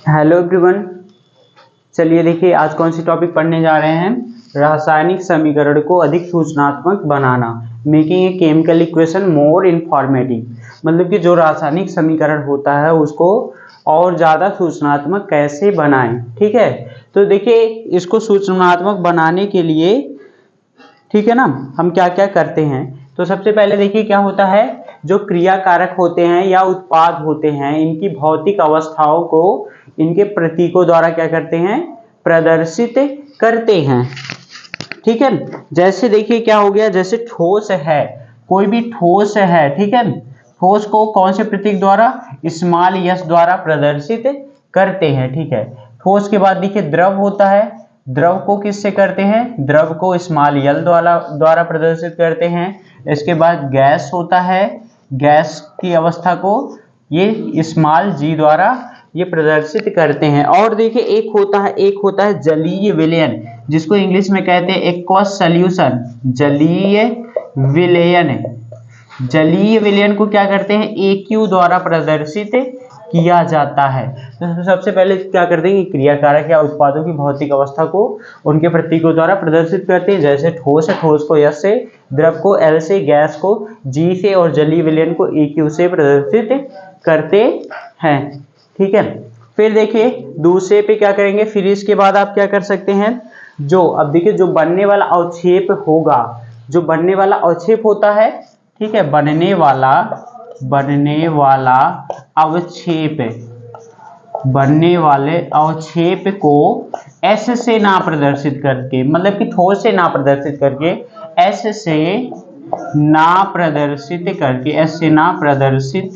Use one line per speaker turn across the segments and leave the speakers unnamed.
Hello everyone. चलिए देखिए आज कौन सी टॉपिक पढ़ने जा रहे हैं। रासायनिक समीकरण को अधिक सूचनात्मक बनाना, making a chemical equation more informative. मतलब कि जो रासायनिक समीकरण होता है उसको और ज़्यादा सूचनात्मक कैसे बनाएं। ठीक है, तो देखिए इसको सूचनात्मक बनाने के लिए, ठीक है ना, हम क्या क्या करते हैं। तो सबसे पहले देखिए क्या होता है, जो क्रिया कारक होते हैं या उत्पाद होते हैं इनकी भौतिक अवस्थाओं को इनके प्रतीकों द्वारा क्या करते हैं, प्रदर्शित करते हैं। ठीक है, जैसे देखिए क्या हो गया, जैसे ठोस है, कोई भी ठोस है, ठीक है, ठोस को कौन से प्रतीक द्वारा, स्मॉल यस द्वारा प्रदर्शित करते हैं। ठीक है, ठोस के बाद देखिए द्रव होता है, द्रव को किससे करते हैं, द्रव को स्मॉल यल द्वारा प्रदर्शित करते हैं। इसके बाद गैस होता है, गैस की अवस्था को ये स्मॉल जी द्वारा ये प्रदर्शित करते हैं। और देखिए एक होता है जलीय विलयन, जिसको इंग्लिश में कहते हैं एक्वस सॉल्यूशन। जलीय विलयन, जलीय विलयन को क्या करते हैं, AQ द्वारा प्रदर्शित किया जाता है। तो सबसे पहले क्या करते हैं कि क्रिया कारक या उत्पादों की भौतिक अवस्था को उनके प्रतीकों द्वारा प्रदर्शित करते हैं। जैसे ठोस है, ठोस को S से, द्रव को L से, गैस को G से और जलीय विलयन को AQ से प्रदर्शित करते हैं। ठीक है, फिर देखिए दूसरे पे क्या करेंगे, फिर इसके बाद आप क्या कर सकते हैं, जो अब देखिए जो बनने वाला अवक्षेप होगा, जो बनने वाला अवक्षेप होता है, ठीक है, बनने वाला अवक्षेप, बनने वाले अवक्षेप को S से ना प्रदर्शित करके, मतलब कि ठोस से ना प्रदर्शित करके, S से ना प्रदर्शित करके, S से ना प्रदर्शित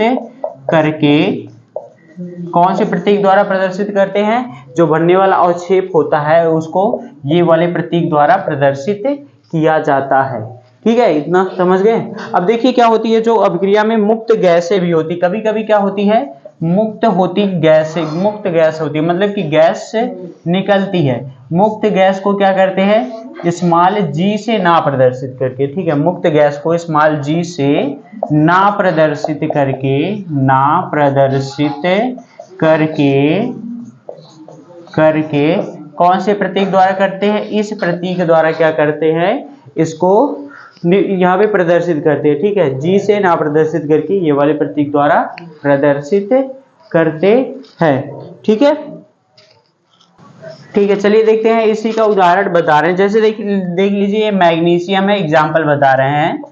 करके कौन से प्रतीक द्वारा प्रदर्शित करते हैं, जो बनने वाला अवक्षेप होता है उसको ये वाले प्रतीक द्वारा प्रदर्शित किया जाता है। ठीक है, इतना समझ गए। अब देखिए क्या होती है, जो अभिक्रिया में मुक्त गैसें भी होती, कभी कभी क्या होती है, मुक्त गैस होती है, मतलब कि गैस से निकलती है। मुक्त गैस को क्या करते हैं, स्मॉल जी से ना प्रदर्शित करके, ठीक है, मुक्त गैस को स्मॉल जी से ना प्रदर्शित करके कौन से प्रतीक द्वारा करते हैं, इस प्रतीक द्वारा क्या करते हैं, इसको यहाँ पे प्रदर्शित करते हैं। ठीक है, जी से ना प्रदर्शित करके ये वाले प्रतीक द्वारा प्रदर्शित करते हैं। ठीक है, ठीक है, चलिए देखते हैं, इसी का उदाहरण बता रहे हैं। जैसे देख लीजिए मैग्नीशियम है, एग्जाम्पल बता रहे हैं।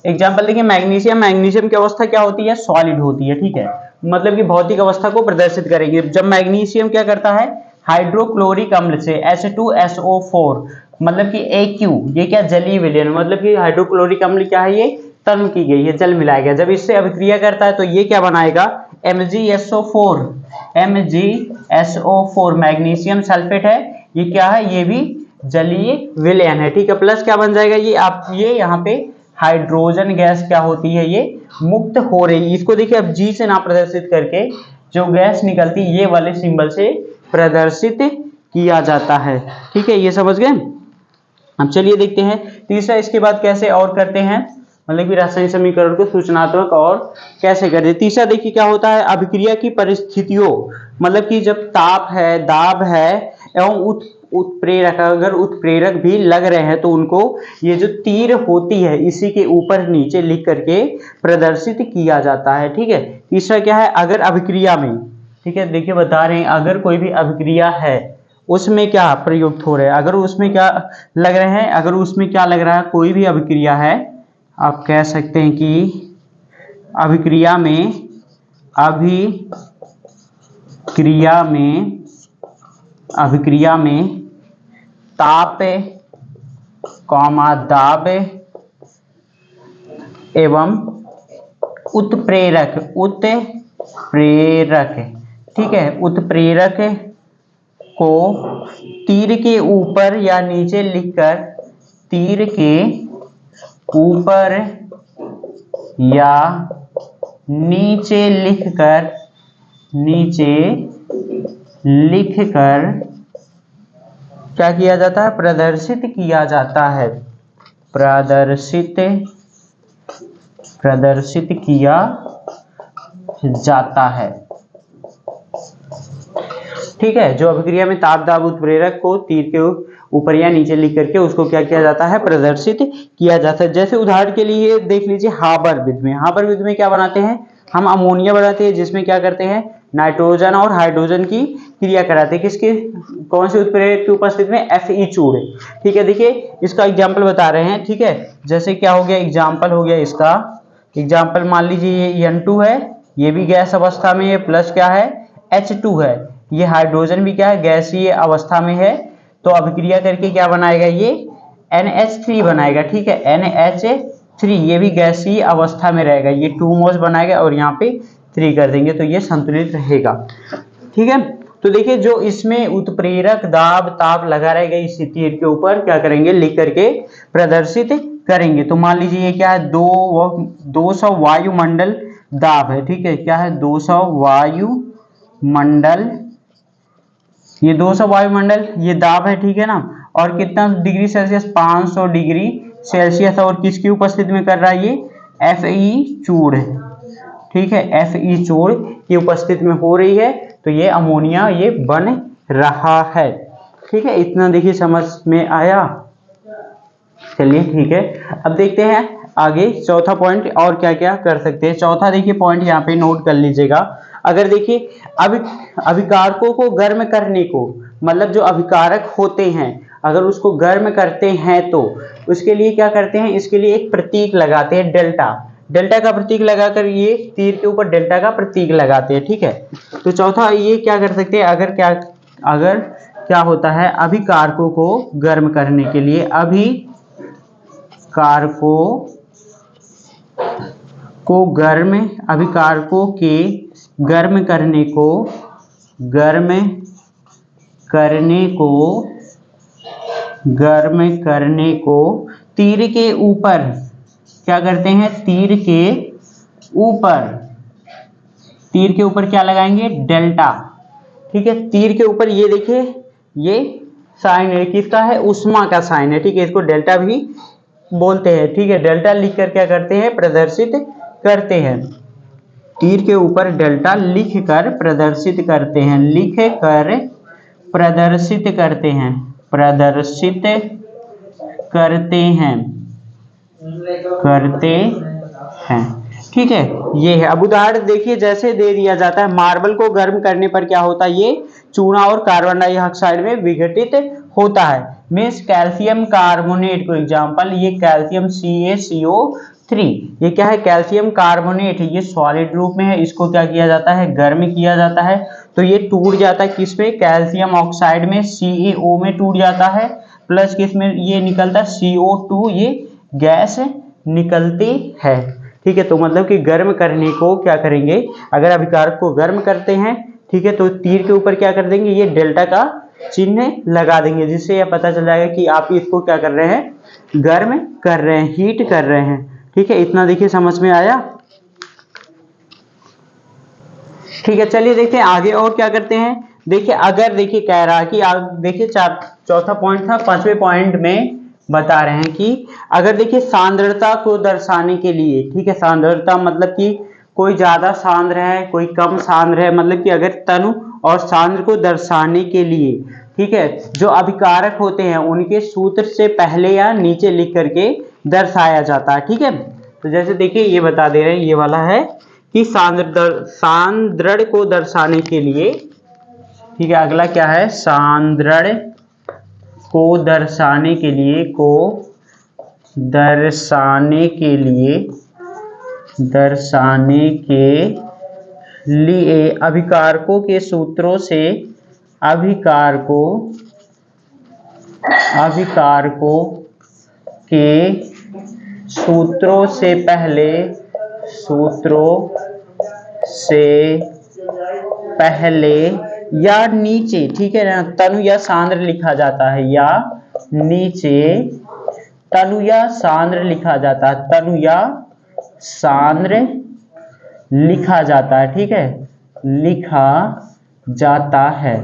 एग्जाम्पल देखिए, मैग्नीशियम की अवस्था क्या होती है, सॉलिड होती है। ठीक है, मतलब कि भौतिक अवस्था को प्रदर्शित करेंगे। जब मैग्नीशियम क्या करता है, हाइड्रोक्लोरिक अम्ल से H2SO4, मतलब कि AQ, ये क्या जलीय विलयन, मतलब कि हाइड्रोक्लोरिक अम्ल क्या है, ये तरल की गई है, जल मिलाया गया। जब इससे अभिक्रिया करता है तो ये क्या बनाएगा, MgSO4 मैग्नीशियम सल्फेट है, ये क्या है, ये भी जलीय विलयन है। ठीक है, प्लस क्या बन जाएगा, ये यहाँ पे हाइड्रोजन गैस क्या होती है, ये मुक्त हो रही। इसको देखिए अब G से ना प्रदर्शित करके जो गैस निकलती ये वाले सिंबल से प्रदर्शित किया जाता है। ठीक है, ये समझ गए। अब चलिए देखते हैं तीसरा, इसके बाद कैसे और करते हैं, मतलब कि रासायनिक समीकरण को सूचनात्मक और कैसे करते हैं। तीसरा देखिए क्या होता है, अभिक्रिया की परिस्थितियों, मतलब कि जब ताप है, दाब है एवं उत्प्रेरक, अगर उत्प्रेरक भी लग रहे हैं तो उनको ये जो तीर होती है इसी के ऊपर नीचे लिख करके प्रदर्शित किया जाता है। ठीक है, तीसरा क्या है, अगर अभिक्रिया में, ठीक है, देखिए बता रहे हैं, अगर कोई भी अभिक्रिया है उसमें क्या प्रयुक्त हो रहे हैं, अगर उसमें क्या लग रहे हैं, अगर उसमें क्या लग रहा है, कोई भी अभिक्रिया है, आप कह सकते हैं कि अभिक्रिया में ताप, दाब एवं उत्प्रेरक, ठीक है, उत्प्रेरक को तीर के ऊपर या नीचे लिखकर, तीर के ऊपर या नीचे लिखकर क्या किया जाता है, प्रदर्शित किया जाता है, प्रदर्शित किया जाता है। ठीक है, जो अभिक्रिया में ताप दाब उत्प्रेरक को तीर के ऊपर या नीचे लिख करके उसको क्या किया जाता है, प्रदर्शित किया जाता है। जैसे उदाहरण के लिए देख लीजिए हाबर विधि में, हाबर विधि में क्या बनाते हैं, हम अमोनिया बनाते हैं जिसमें क्या करते हैं, नाइट्रोजन और हाइड्रोजन की क्रिया कराते हैं, किसके, कौन से उत्प्रेरक की उपस्थिति में, Fe चूड़। ठीक है, देखिए इसका एग्जाम्पल बता रहे हैं। ठीक है, जैसे क्या हो गया, एग्जाम्पल हो गया इसका, एग्जाम्पल मान लीजिए ये N2 है, ये भी गैस अवस्था में है, प्लस क्या है, H2 है, ये हाइड्रोजन भी क्या है, गैसीय अवस्था में है, तो अभिक्रिया करके क्या बनाएगा, ये NH3 बनाएगा। ठीक है, NH3 ये भी गैसीय अवस्था में रहेगा, ये 2 मोल्स बनाएगा और यहाँ पे 3 कर देंगे तो ये संतुलित रहेगा। ठीक है, तो देखिए जो इसमें उत्प्रेरक दाब ताप लगा रहेगा इस तीर के ऊपर क्या करेंगे, लिख करके प्रदर्शित करेंगे। तो मान लीजिए ये क्या है, 200 वायुमंडल दाब है। ठीक है, क्या है, 200 वायुमंडल, ये 200 वायुमंडल ये दाब है। ठीक है ना, और कितना डिग्री सेल्सियस, 500 डिग्री सेल्सियस, और किसकी उपस्थिति में कर रहा है, ये Fe चूड़। ठीक है, Fe चूड़ की उपस्थिति में हो रही है, तो ये अमोनिया ये बन रहा है। ठीक है, इतना देखिए समझ में आया। चलिए ठीक है, अब देखते हैं आगे चौथा पॉइंट और क्या क्या कर सकते हैं। चौथा देखिए पॉइंट यहाँ पे नोट कर लीजिएगा। अगर देखिए अभिकारकों को गर्म करने को, मतलब जो अभिकारक होते हैं अगर उसको गर्म करते हैं तो उसके लिए क्या करते हैं, इसके लिए एक प्रतीक लगाते हैं, डेल्टा। डेल्टा का प्रतीक लगाकर ये तीर के ऊपर डेल्टा का प्रतीक लगाते हैं। ठीक है, तो चौथा ये क्या कर सकते हैं, अगर क्या होता है, अभिकारकों को गर्म करने के लिए, अभिकारकों के गर्म करने को तीर के ऊपर क्या करते हैं, तीर के ऊपर क्या लगाएंगे, डेल्टा। ठीक है, तीर के ऊपर ये देखिए ये साइन है, किसका है, उष्मा का साइन है। ठीक है, इसको डेल्टा भी बोलते हैं। ठीक है, डेल्टा लिख कर क्या करते हैं, प्रदर्शित करते हैं, तीर के ऊपर डेल्टा लिख कर प्रदर्शित करते हैं, ठीक है, ये है। अब उदाहरण देखिए, जैसे दे दिया जाता है मार्बल को गर्म करने पर क्या होता है, ये चूना और कार्बन डाइऑक्साइड में विघटित होता है। मीन्स कैल्शियम कार्बोनेट को एग्जांपल, ये कैल्शियम CaCO3, ये क्या है, कैल्शियम कार्बोनेट है, ये सॉलिड रूप में है, इसको क्या किया जाता है, गर्म किया जाता है, तो ये टूट जाता है किसमें, कैल्शियम ऑक्साइड में, CaO में टूट जाता है, प्लस किसमें ये निकलता है, CO2, ये गैस निकलती है। ठीक है, तो मतलब कि गर्म करने को क्या करेंगे, अगर अभिकारक को गर्म करते हैं, ठीक है, तो तीर के ऊपर क्या कर देंगे, ये डेल्टा का चिन्ह लगा देंगे, जिससे यह पता चल जाएगा कि आप इसको क्या कर रहे हैं, गर्म कर रहे हैं, हीट कर रहे हैं। ठीक है, इतना देखिए समझ में आया। ठीक है, चलिए देखते हैं आगे और क्या करते हैं। देखिए अगर देखिए कह रहा है कि आप देखिए चौथा पॉइंट था, पांचवें पॉइंट में बता रहे हैं कि अगर देखिए सांद्रता को दर्शाने के लिए, ठीक है, सांद्रता मतलब कि कोई ज्यादा सांद्र है कोई कम सांद्र है, मतलब कि अगर तनु और सांद्र को दर्शाने के लिए, ठीक है, जो अभिकारक होते हैं उनके सूत्र से पहले या नीचे लिख करके दर्शाया जाता है। ठीक है, तो जैसे देखिए ये बता दे रहे हैं, ये वाला है कि सांद्रण को दर्शाने के लिए, ठीक है, अगला क्या है, सांद्रण को दर्शाने के लिए अभिकारकों के सूत्रों से पहले या नीचे, ठीक है ना, तनु या सांद्र लिखा जाता है, या नीचे तनु या सांद्र लिखा जाता है, तनु या सांद्र लिखा जाता है। ठीक है, लिखा जाता है,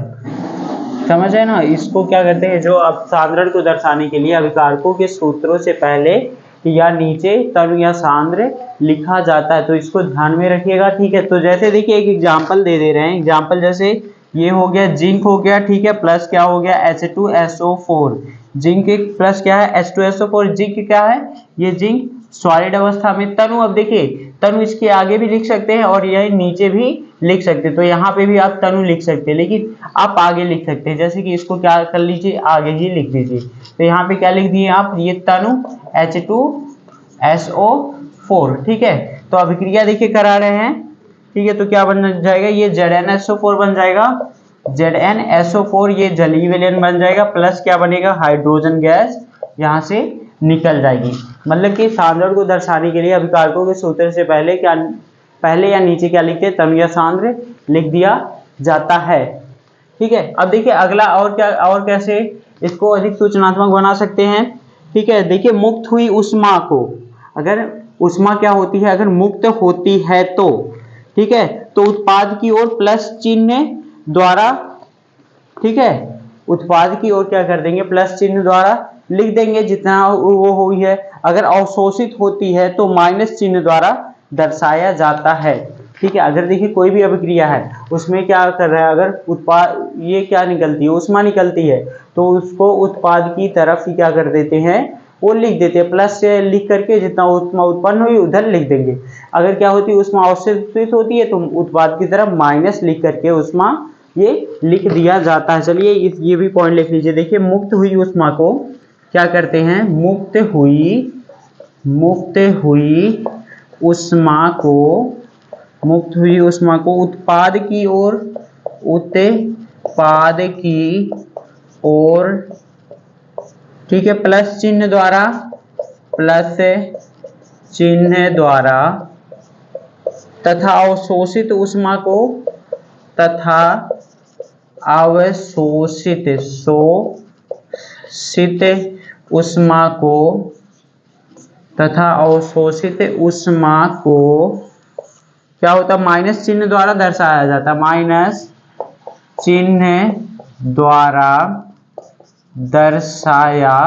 समझ है ना। इसको क्या कहते हैं, जो अब सांद्रण को दर्शाने के लिए अभिकारकों के सूत्रों से पहले या नीचे तनु या सांद्र लिखा जाता है, तो इसको ध्यान में रखिएगा। ठीक है, तो जैसे देखिए एक एग्जांपल दे रहे हैं, एग्जांपल जैसे ये हो गया जिंक हो गया, ठीक है, प्लस क्या हो गया H2SO4। जिंक एक प्लस क्या है H2SO4। जिंक क्या है, ये जिंक सॉलिड अवस्था में तनु, अब देखिए तनु इसके आगे भी लिख सकते हैं और यह नीचे भी लिख सकते हैं, तो यहाँ पे भी आप तनु लिख सकते हैं, लेकिन आप आगे लिख सकते हैं, जैसे कि इसको क्या कर लीजिए आगे ही लिख दीजिए। तो यहाँ पे क्या लिख दिए आप, ये तनु H2SO4, ठीक है। तो अभिक्रिया देखिए करा रहे हैं, ठीक है, तो क्या बन जाएगा, ये ZnSO4 बन जाएगा, ZnSO4 ये जलीय विलयन बन जाएगा, प्लस क्या बनेगा हाइड्रोजन गैस यहाँ से निकल जाएगी। मतलब कि सांद्रण को दर्शाने के लिए अभिकारकों के सूत्र से पहले या नीचे क्या लिखते हैं, तनु या सांद्र लिख दिया जाता है, ठीक है। अब देखिए अगला और क्या, और कैसे इसको अधिक सूचनात्मक बना सकते हैं, ठीक है। देखिए मुक्त हुई उष्मा को, अगर उष्मा क्या होती है, अगर मुक्त होती है तो, ठीक है, तो उत्पाद की ओर प्लस चिन्ह द्वारा, ठीक है, उत्पाद की ओर क्या कर देंगे प्लस चिन्ह द्वारा लिख देंगे जितना वो हुई है। अगर अवशोषित होती है तो माइनस चिन्ह द्वारा दर्शाया जाता है, ठीक है। अगर देखिए कोई भी अभिक्रिया है उसमें क्या कर रहा है, अगर उत्पाद ये क्या निकलती है उष्मा निकलती है, तो उसको उत्पाद की तरफ ही क्या कर देते हैं वो लिख देते हैं, प्लस से लिख करके जितना उष्मा उत्पन्न हुई उधर लिख देंगे। अगर क्या होती है उष्मा अवशोषित होती है तो उत्पाद की तरफ माइनस लिख करके उष्मा ये लिख दिया जाता है। चलिए ये भी पॉइंट लिख लीजिए। देखिए मुक्त हुई उष्मा को क्या करते हैं, मुक्त हुई उष्मा को उत्पाद की ओर, ठीक है, प्लस चिन्ह द्वारा तथा अवशोषित उष्मा को क्या होता है माइनस चिन्ह द्वारा दर्शाया जाता है, माइनस चिन्ह द्वारा दर्शाया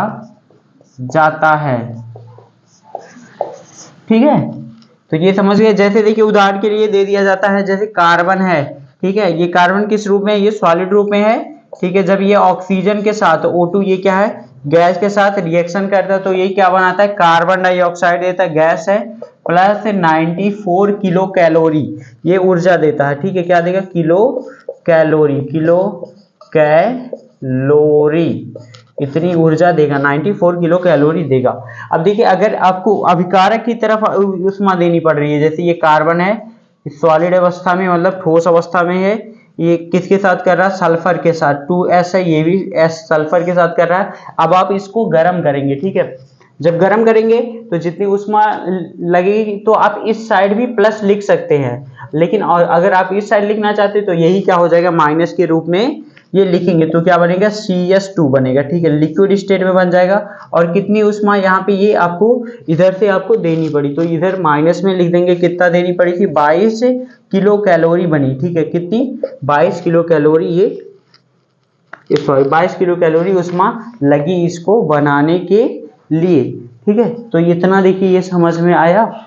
जाता है, ठीक है। तो ये समझ गए। जैसे देखिए उदाहरण के लिए दे दिया जाता है, जैसे कार्बन है, ठीक है, ये कार्बन किस रूप में है, ये सॉलिड रूप में है, ठीक है। जब ये ऑक्सीजन के साथ O2 ये क्या है गैस के साथ रिएक्शन करता है तो ये क्या बनाता है कार्बन डाइऑक्साइड देता है, गैस है, प्लस 94 किलो कैलोरी ये ऊर्जा देता है, ठीक है। क्या देगा किलो कैलोरी इतनी ऊर्जा देगा, 94 किलो कैलोरी देगा। अब देखिए अगर आपको अभिकारक की तरफ उष्मा देनी पड़ रही है, जैसे ये कार्बन है सॉलिड अवस्था में मतलब ठोस अवस्था में है, ये किसके साथ कर रहा है सल्फर के साथ, 2s है, ये भी s सल्फर के साथ कर रहा है। अब आप इसको गर्म करेंगे, ठीक है, जब गर्म करेंगे तो जितनी उष्मा लगेगी तो आप इस साइड भी प्लस लिख सकते हैं, लेकिन और अगर आप इस साइड लिखना चाहते हैं तो यही क्या हो जाएगा माइनस के रूप में ये लिखेंगे, तो क्या बनेगा CS2 बनेगा, ठीक है, लिक्विड स्टेट में बन जाएगा। और कितनी उष्मा यहाँ पे ये आपको इधर से आपको देनी पड़ी, तो इधर माइनस में लिख देंगे कितना देनी पड़ी थी 22 किलो कैलोरी बनी, ठीक है, कितनी 22 किलो कैलोरी ये 22 किलो कैलोरी उष्मा लगी इसको बनाने के लिए, ठीक है। तो इतना देखिए ये समझ में आया।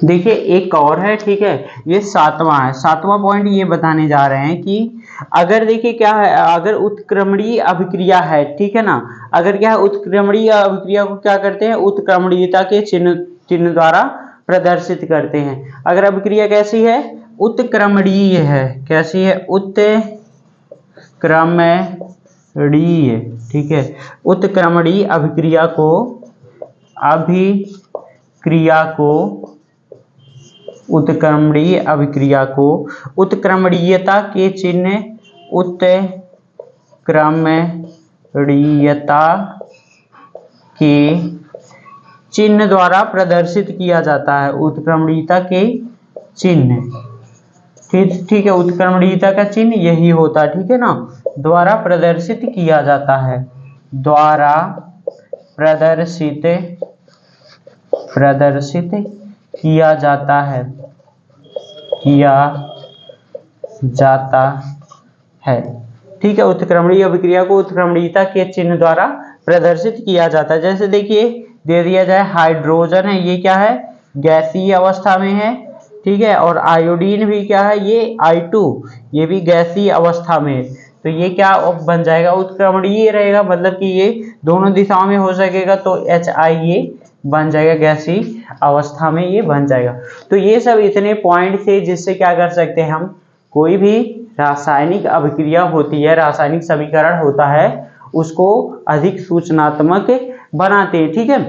देखिए एक और है, ठीक है, ये सातवां है, सातवां पॉइंट ये बताने जा रहे हैं कि अगर देखिए क्या है, अगर उत्क्रमणीय अभिक्रिया है, ठीक है ना, अगर क्या है उत्क्रमणीय अभिक्रिया को क्या करते हैं उत्क्रमणीयता के चिन्ह द्वारा प्रदर्शित करते हैं। अगर अभिक्रिया कैसी है उत्क्रमणीय है, कैसी है उत्क्रमणीय, ठीक है, उत्क्रमणीय अभिक्रिया को उत्क्रमणीयता के चिन्ह द्वारा प्रदर्शित किया जाता है, उत्क्रमणीयता के चिन्ह, ठीक है, उत्क्रमणीयता का चिन्ह यही होता है, ठीक है ना, द्वारा प्रदर्शित किया जाता है, द्वारा प्रदर्शित किया जाता है, ठीक है। उत्क्रमणीय अभिक्रिया को उत्क्रमणीयता के चिन्ह द्वारा प्रदर्शित किया जाता है। जैसे देखिए दे दिया जाए हाइड्रोजन है, ये क्या है गैसीय अवस्था में है, ठीक है। और आयोडीन भी क्या है, ये I2, ये भी गैसीय अवस्था में, तो ये क्या बन जाएगा, उत्क्रमणीय रहेगा, मतलब कि ये दोनों दिशाओं में हो सकेगा, तो HI ये बन जाएगा, गैसीय अवस्था में ये बन जाएगा। तो ये सब इतने पॉइंट थे जिससे क्या कर सकते हैं हम, कोई भी रासायनिक अभिक्रिया होती है, रासायनिक समीकरण होता है, उसको अधिक सूचनात्मक बनाते हैं। ठीक है,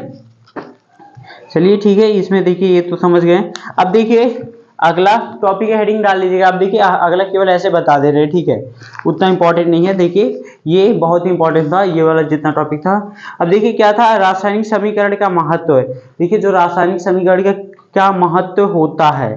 चलिए ठीक है, इसमें देखिए ये तो समझ गए। अब देखिए अगला टॉपिक है, हेडिंग डाल लीजिएगा। अब देखिए अगला केवल ऐसे बता दे रहे हैं, ठीक है, उतना इंपॉर्टेंट नहीं है। देखिए ये बहुत इंपॉर्टेंट था, ये वाला जितना टॉपिक था। अब देखिए क्या था, रासायनिक समीकरण का महत्व है। देखिए जो रासायनिक समीकरण का क्या महत्व होता है,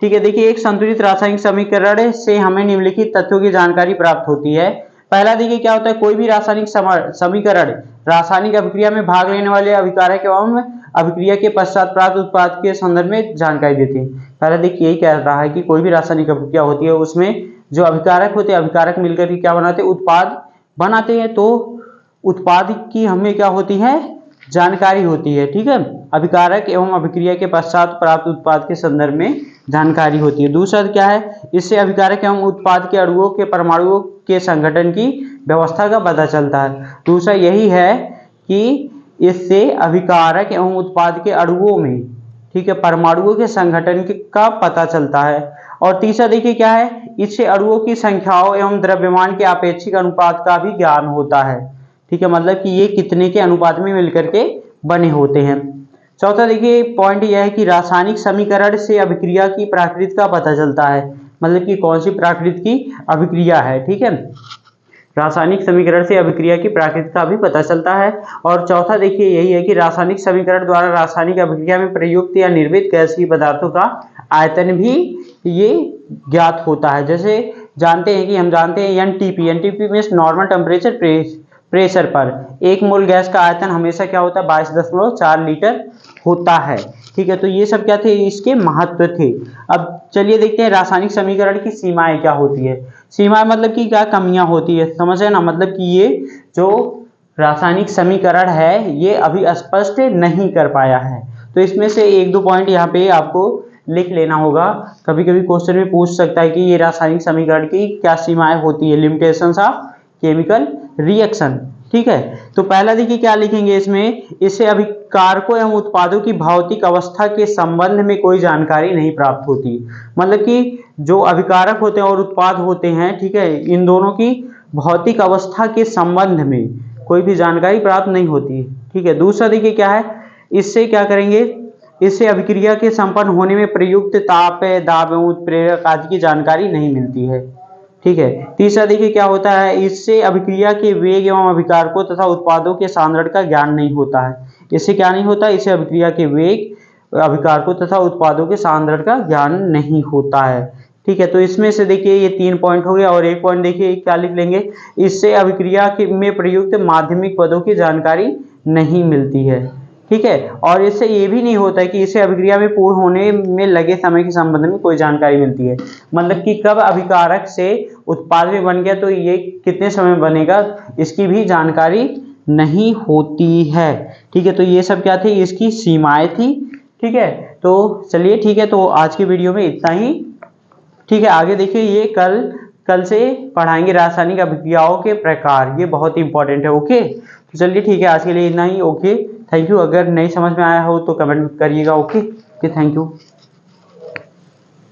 ठीक है। देखिए एक संतुलित रासायनिक समीकरण से हमें निम्नलिखित तथ्यों की जानकारी प्राप्त होती है। पहला देखिए क्या होता है, कोई भी रासायनिक समीकरण रासायनिक अभिक्रिया में भाग लेने वाले अभिकारक एवं अभिक्रिया के पश्चात प्राप्त उत्पाद के संदर्भ में जानकारी देती है। पहले देखिए यही कह रहा है कि कोई भी रासायनिक अभिक्रिया होती है, उसमें जो अभिकारक होते हैं, अभिकारक मिलकर के क्या बनाते हैं, उत्पाद बनाते हैं। तो उत्पाद की हमें क्या होती है, जानकारी होती है। ठीक है, अभिकारक एवं अभिक्रिया के पश्चात प्राप्त उत्पाद के संदर्भ में जानकारी होती है। दूसरा क्या है, इससे अभिकारक एवं उत्पाद के अणुओं के परमाणुओं के संगठन की व्यवस्था का पता चलता है। दूसरा यही है कि इससे अभिकारक एवं उत्पाद के अणुओं में, ठीक है, परमाणुओं के संगठन का पता चलता है। और तीसरा देखिए क्या है, इससे अणुओं की संख्याओं एवं द्रव्यमान के आपेक्षिक अनुपात का भी ज्ञान होता है। ठीक है, मतलब कि ये कितने के अनुपात में मिलकर के बने होते हैं। चौथा देखिए पॉइंट यह है कि रासायनिक समीकरण से अभिक्रिया की प्रकृति का पता चलता है, मतलब कि कौन सी प्रकृति की अभिक्रिया है। ठीक है, रासायनिक समीकरण से अभिक्रिया की प्रकृति का भी पता चलता है। और चौथा देखिए यही है कि रासायनिक समीकरण द्वारा रासायनिक अभिक्रिया में प्रयुक्त या निर्मित गैसीय पदार्थों का आयतन भी ये ज्ञात होता है। जैसे जानते हैं कि हम जानते हैं NTP means normal temperature pressure पर 1 मोल गैस का आयतन हमेशा क्या होता है, 22.4 लीटर होता है। ठीक है, तो ये सब क्या थे, इसके महत्व थे। अब चलिए देखते हैं रासायनिक समीकरण की सीमाएं क्या होती है। सीमाएं मतलब कि क्या कमियां होती है, समझ है ना, मतलब कि ये जो रासायनिक समीकरण है ये अभी स्पष्ट नहीं कर पाया है। तो इसमें से एक दो पॉइंट यहाँ पे आपको लिख लेना होगा, कभी कभी क्वेश्चन में पूछ सकता है कि ये रासायनिक समीकरण की क्या सीमाएं होती है, लिमिटेशंस ऑफ केमिकल रिएक्शन। ठीक है, तो पहला देखिए क्या लिखेंगे इसमें, इससे अभिकारकों एवं उत्पादों की भौतिक अवस्था के संबंध में कोई जानकारी नहीं प्राप्त होती। मतलब कि जो अभिकारक होते हैं और उत्पाद होते हैं, ठीक है, इन दोनों की भौतिक अवस्था के संबंध में कोई भी जानकारी प्राप्त नहीं होती। ठीक है, दूसरा देखिए क्या है, इससे क्या करेंगे, इससे अभिक्रिया के संपन्न होने में प्रयुक्त ताप, दाब एवं उत्प्रेरक आदि की जानकारी नहीं मिलती है। ठीक है, तीसरा देखिए क्या होता है, इससे अभिक्रिया के वेग एवं अभिकारकों तथा उत्पादों के सांद्रण का ज्ञान नहीं होता है। इससे क्या नहीं होता, इससे अभिक्रिया के वेग, अभिकारकों तथा उत्पादों के सांद्रण का ज्ञान नहीं होता है। ठीक है, तो इसमें से देखिए ये 3 पॉइंट हो गया। और एक पॉइंट देखिए क्या लिख लेंगे, इससे अभिक्रिया में प्रयुक्त माध्यमिक पदों की जानकारी नहीं मिलती है। ठीक है, और इससे ये भी नहीं होता है कि इससे अभिक्रिया में पूर्ण होने में लगे समय के संबंध में कोई जानकारी मिलती है। मतलब कि कब अभिकारक से उत्पाद में बन गया तो ये कितने समय में बनेगा, इसकी भी जानकारी नहीं होती है। ठीक है, तो ये सब क्या थे, इसकी सीमाएं थी। ठीक है, तो चलिए ठीक है, तो आज की वीडियो में इतना ही। ठीक है, आगे देखिए ये कल से पढ़ाएंगे रासायनिक अभिक्रियाओं के प्रकार, ये बहुत इंपॉर्टेंट है। ओके, तो चलिए ठीक है, आज के लिए इतना ही। Okay, thank you. अगर नहीं समझ में आया हो तो कमेंट करिएगा। Okay, thank you.